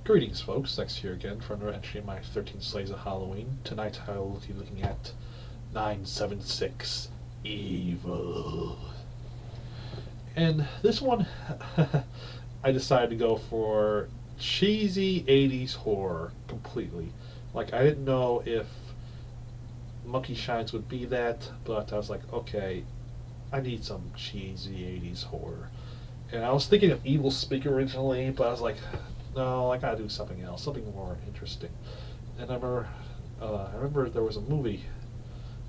Greetings, folks. Lex here again for another entry in my 13 Slays of Halloween. Tonight I will be looking at 976 Evil. And this one, I decided to go for cheesy 80s horror completely. Like, I didn't know if Monkey Shines would be that, but I was like, okay, I need some cheesy 80s horror. And I was thinking of Evil Speak originally, but I was like, no, I gotta do something else, something more interesting. And I remember there was a movie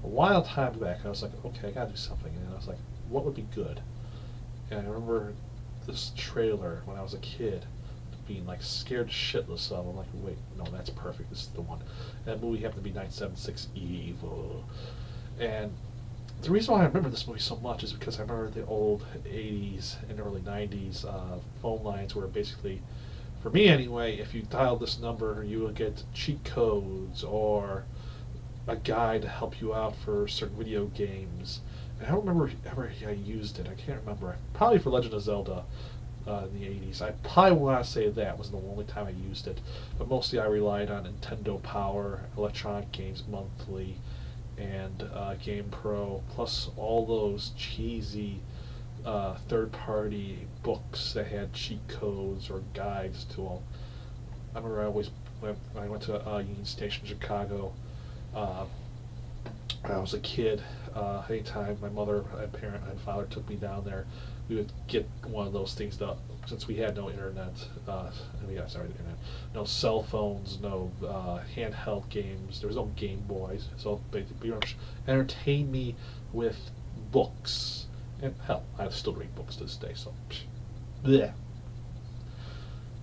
a while time back. I was like, okay, I gotta do something. And I was like, what would be good? And I remember this trailer when I was a kid, being like scared shitless of. I'm like, wait, no, that's perfect. This is the one. And that movie happened to be 976 Evil. And the reason why I remember this movie so much is because I remember the old 80s and early 90s phone lines where basically, for me anyway, if you dial this number, you will get cheat codes or a guide to help you out for certain video games. And I don't remember ever I used it. I can't remember. Probably for Legend of Zelda in the 80s. I probably want to say that was the only time I used it. But mostly I relied on Nintendo Power, Electronic Games Monthly, and Game Pro, plus all those cheesy third-party books that had cheat codes or guides to them. I remember when I went to Union Station, Chicago. Uh, when I was a kid, anytime my mother and father took me down there, we would get one of those things. Since we had no internet, internet, no cell phones, no handheld games. There was no Game Boys, so they pretty much entertained me with books. And hell, I still read books to this day. So, yeah.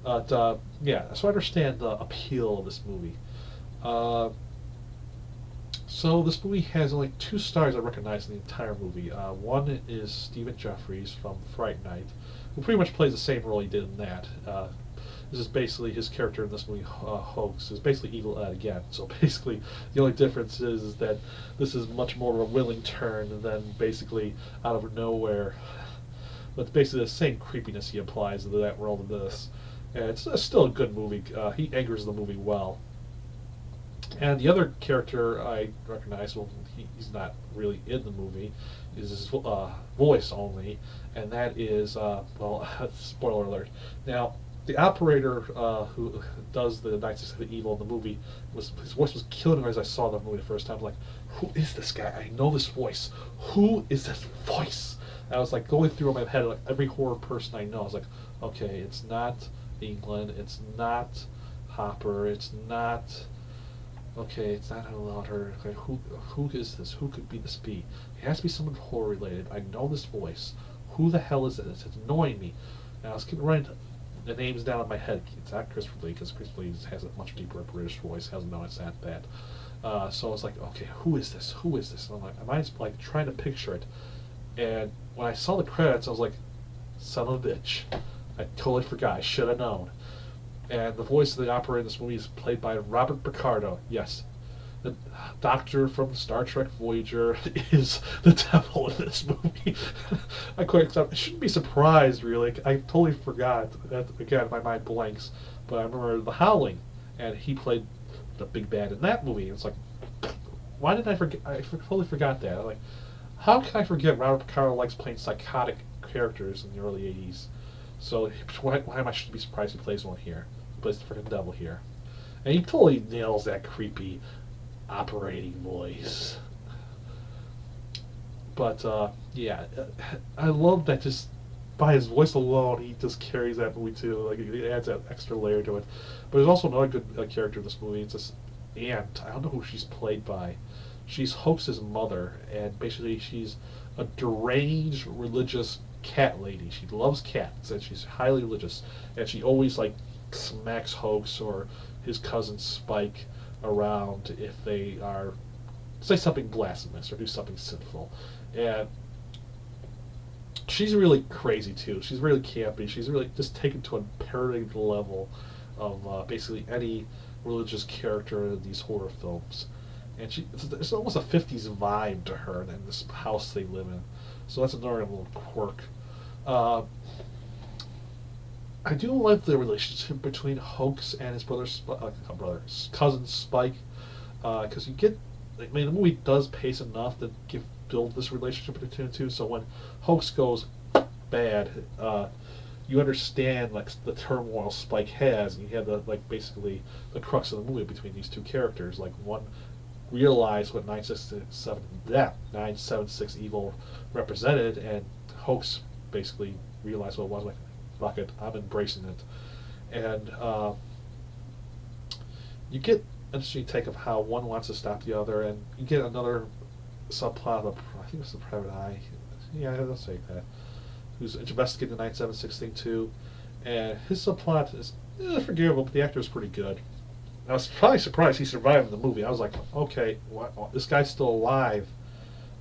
But yeah, so I understand the appeal of this movie. Uh, so this movie has only two stars I recognize in the entire movie. One is Stephen Jeffries from Fright Night, who pretty much plays the same role he did in that. This is basically his character in this movie, Hoax, is basically Evil Ed again. So basically, the only difference is that this is much more of a willing turn than basically out of nowhere. But basically the same creepiness he applies to that role to this. And it's still a good movie. He anchors the movie well. And the other character I recognize, well, he's not really in the movie, is his voice only, and that is, well, spoiler alert. Now, the operator who does the Knights of Evil in the movie, his voice was killing me as I saw the movie the first time. I was like, who is this guy? I know this voice. Who is this voice? And I was like going through in my head like every horror person I know. I was like, okay, it's not England, it's not Hopper, it's not. Okay, it's not Lauder. Okay, who is this? Who could be this be? It has to be someone horror related. I know this voice. Who the hell is this? It's annoying me. And I was keeping writing the names down in my head. It's not Christopher Lee, because Christopher Lee has a much deeper British voice. Hasn't known it's not that. So I was like, okay, who is this? Who is this? And I'm like, am I like trying to picture it? And when I saw the credits, I was like, son of a bitch. I totally forgot. I should have known. And the voice of the operator in this movie is played by Robert Picardo. Yes, the Doctor from Star Trek Voyager is the devil in this movie. I shouldn't be surprised, really. I totally forgot. That, again, my mind blanks. But I remember The Howling, and he played the big bad in that movie. It's like, why did I forget? I totally forgot that. I'm like, how can I forget Robert Picardo likes playing psychotic characters in the early 80s? So why am I should be surprised he plays one here? He plays the freaking devil here. And he totally nails that creepy operating voice. But yeah, I love that just by his voice alone, he just carries that movie too. Like it adds that extra layer to it. But there's also another good character in this movie. It's this aunt. I don't know who she's played by. She's Hoax's mother, and basically she's a deranged religious cat lady. She loves cats, and she's highly religious, and she always like smacks Hoax or his cousin Spike around if they are say something blasphemous or do something sinful. And she's really crazy too. She's really campy. She's really just taken to a parody level of basically any religious character in these horror films. And it's almost a 50s vibe to her in this house they live in. So that's another little quirk. Uh, I do like the relationship between Hoax and his cousin Spike, because you get, I mean, the movie does pace enough to build this relationship between the two. So when Hoax goes bad, you understand like the turmoil Spike has, and you have the like basically the crux of the movie between these two characters. Like one realized what 976 evil represented, and Hoax basically realized what it was. Like, fuck it, I'm embracing it, and you get an interesting take of how one wants to stop the other, and you get another subplot of, I think it's the Private Eye. Yeah, let's say that. Who's investigating the 976 thing too, and his subplot is forgivable, but the actor is pretty good. I was probably surprised he survived in the movie. I was like, okay, what, this guy's still alive.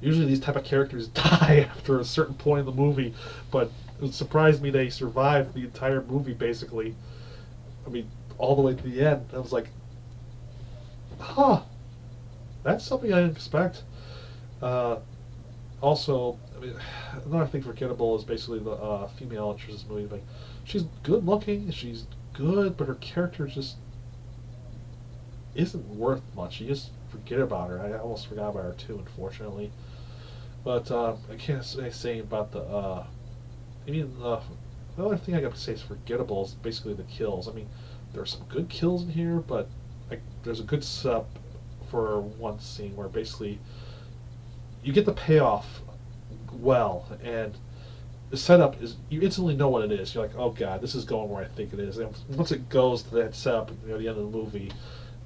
Usually these type of characters die after a certain point in the movie, but it surprised me that he survived the entire movie basically. I mean, all the way to the end. I was like, huh, that's something I didn't expect. Uh, Also, I mean, another thing forgettable is basically the female interest in this movie. Like, she's good looking, she's good, but her character just isn't worth much. You just forget about her. I almost forgot about her too, unfortunately. But I can't say about the. I mean, the other thing I got to say is forgettable is basically the kills. I mean, there are some good kills in here, but like, there's a good setup for one scene where basically you get the payoff well, and the setup is, you instantly know what it is. You're like, oh god, this is going where I think it is. And once it goes to that setup near the end of the movie,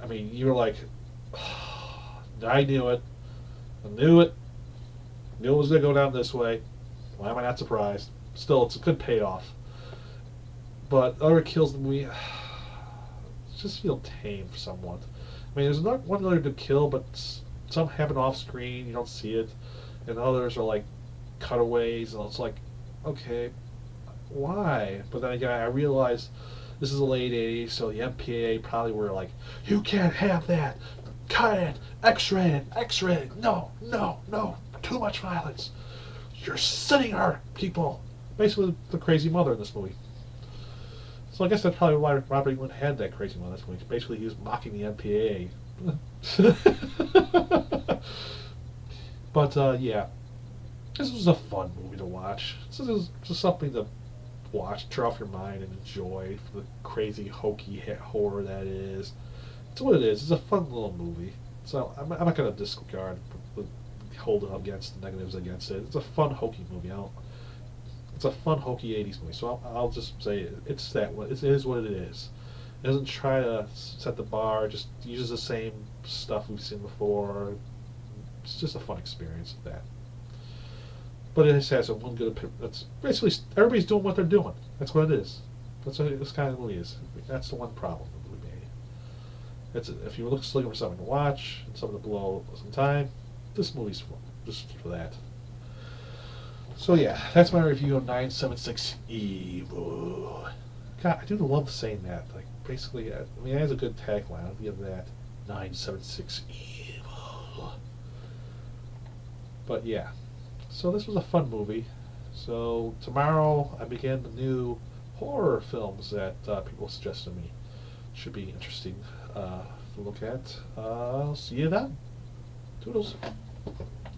I mean, you're like, oh, I knew it, I knew it, knew it was gonna go down this way. Why am I not surprised? Still, it's a good payoff. But other kills in the movie just feel tame somewhat. I mean, there's not one other good kill, but some happen off screen, you don't see it, and others are like cutaways, and it's like, okay, why? But then again, I realize this is the late '80s, so the MPAA probably were like, you can't have that, cut it, X-rated, X-rated, no, no, no, too much violence. You're sitting her, people. Basically, the crazy mother in this movie. So I guess that's probably why Robert Englund had that crazy mother in this movie. Basically, he was mocking the MPAA. But yeah, this was a fun movie to watch. This is just something to watch, turn off your mind, and enjoy for the crazy, hokey horror that it is. It's what it is. It's a fun little movie. So I'm not going to disregard, hold it up against the negatives against it. It's a fun, hokey movie. It's a fun, hokey '80s movie. So I'll just say it's that. It is what it is. It doesn't try to set the bar. Just uses the same stuff we've seen before. It's just a fun experience with that. But it has a one good. That's basically everybody's doing what they're doing. That's what it is. That's what this kind of movie is. That's the one problem with the movie. It's if you're looking for something to watch and something to blow some time, this movie's just for that. So yeah, that's my review of 976 Evil. God, I do love saying that. Like basically, I mean, it has a good tagline. I'll give that 976 Evil. But yeah, so this was a fun movie. So tomorrow I begin the new horror films that people suggested to me. Should be interesting to look at. See you then. Toodles.